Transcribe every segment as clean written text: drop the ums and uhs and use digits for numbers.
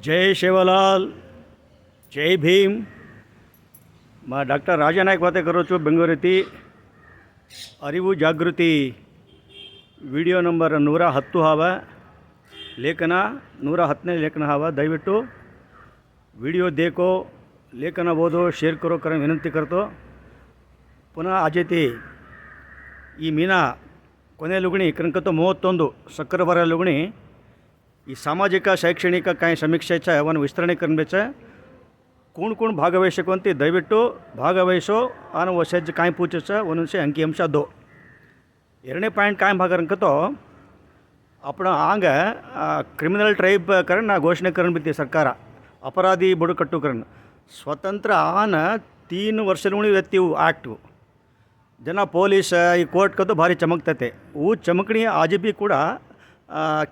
जय सेवालाल, जय भीम। मैं डॉक्टर राजानायक बातें करो छू बेंगलूरुथी। अरिवु जागृति विडियो नंबर 110 हाव, लेखन 110ने लेखन हाव। दयविಟ್ಟು विडियो देखो, लेखन ओदो, शेर करो कर विनंती करतो। पुनः आजेती ಈ ಮೀನಾ ಕೊನೆ ಲುಗಣಿ क्रंकतो 31 शुक्रवार लुगणी ಈ सामाजिक शैक्षणिक काही समीक्षेच्या वन विस्तರಣೆ करण्याचे कोण भागवहिसको ಅಂತ ದಯವಿಟ್ಟು ಭಾಗವಹಿಸೋ ಆನ ವಸೆಜ್ काही पूछेचं ಒಂದೊಂದು अंकीअंश दो ಎರಡನೇ ಪಾಯಿಂಟ್ काय भाग ರಂಕतो आपण आंग क्रिमिनल ट्राइब करण घोषणे करण बित्ती सरकार अपराधी बुडकट्टू करण स्वतंत्र आन 3 वर्ष लुगणी व्यक्ती एक्ट जन पोलीस ಈ कोर्ट कतो भारी चमकते वो चमकणी आज भी ಕೂಡ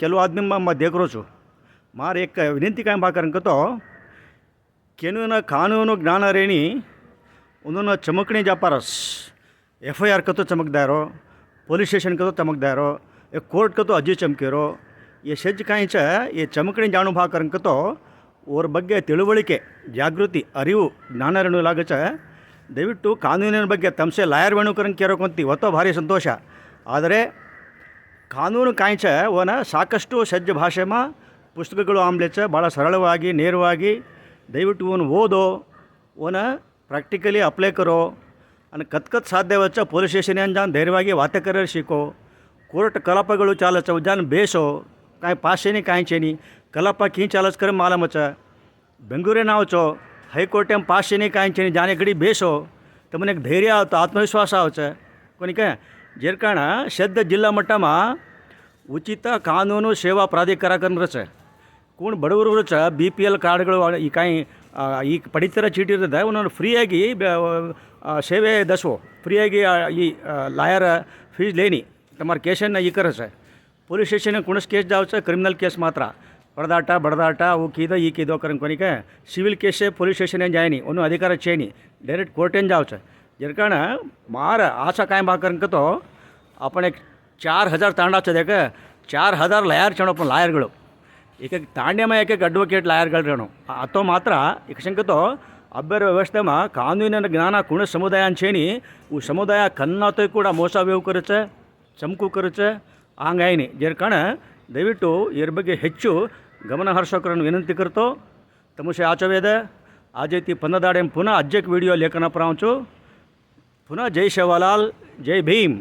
ಕೆಲವು आदमी मैं देख रो छू। मार एक विनंती काय भाग तो केनून कानूनु ज्ञान रेणी उन्होंने चमकणी जापारस FIR कतो चमकदारो, पुलिस स्टेशन कतो चमकदारो, कोर्ट कतो अजी चमकेरो ये सेज काई ये चमकणी जाणु भाग तो और ಬಗ್ಗೆ ತಿಳುವಳಿಕೆ ಜಾಗೃತಿ ಅರಿವು ಜ್ಞಾನ ರೇಣು लागच ದಯವಿಟ್ಟು ಕಾನೂನಿನ ಬಗ್ಗೆ ತಮಸೆ ಲಾಯರ್ ವೇಣು ಕರಂಗ್ ಕೇರೋಕೊಂತಿ ಒತ್ತೋ ಭಾರಿ ಸಂತೋಷ। ಆದರೆ ಕಾನೂನು ಕಾಂಚ ಓನ ಸಾಕಷ್ಟು ಸಜ್ಜ ಭಾಷೆಮ ಪುಸ್ತಕಗಳು ಆಮ್ಲೆಚ ಭಾಳ ಸರಳವಾಗಿ ನೇರವಾಗಿ ದಯವಿಟ್ಟು ಓನ್ ಓದೋ ಓನ प्रैक्टिकली अप्लाई करो आणि कत्कत साध्य वच्च पोलीस स्टेशन जान धैर्यವಾಗಿ वाते कर शिको। कोर्ट कलापಗಳು चालच जान बेसो काय पाचशेनी कांचेनी कलाप की चालच कर मालमच बेंगुरे नावचो हाईकोर्ट एम पाचशेनी कांचेनी जाने घडी बेसो तमने एक धैर्य आवतो, आत्मविश्वास आवच कोणी काय जेर कारण सद्य जिल्हा मट्टामा उचित कानूनु सेवा प्राधिकार करच कोण बडवरच BPL ಕಾರ್ಡ್ಗಳು ಈ ಕಾಯಿ ಈ ಪಡಿತರ ಚೀಟಿ ಇರ್ತದೆ ಅವನನ್ನು ಫ್ರೀಯಾಗಿ ಸೇವೆ ದಸೋ ಫ್ರೀಯಾಗಿ ಈ ಲಾಯರ್ ಫೀಸ್ लेनी तुम्हारे केसन ये करच पोलीस स्टेशन कुणस केस जावच क्रिमिनल केस मात्र बड़दाटा वो कीदो ई कीदो करन कोनी काय सिविल केस से पोलीस स्टेशन जायनी उन्नो अधिकार चेनी डायरेक्ट कोर्ट जावच जर कारण मार आशा काय भाग करन तो आपण एक 4000 तांडाच देख 4000 लायर चणो पण लायरಗಳು एक तांड्यामा एक अड्वोकेट लायरಗಳು रणो अतो मात्र एक शंकतो अभ्यर व्यवस्थेमा कानूनिನ ಜ್ಞಾನ कुण समुदायांचेनी वो समुदाय कन्नातो ಕೂಡ ಮೋಸ ವ್ಯವ करच चमकू करच आंगायनी जर कारण ದಯವಿಟ್ಟು इर ಬಗ್ಗೆ ಹೆಚ್ಚು गमन हर्षकरನ್ನು विनंती करतो। तमुसे आचवेद आजेती पन्नदाडे पुनः अज्जक वीडियो लेखन प्रांचो पुनः जय सेवालाल, जय भीम।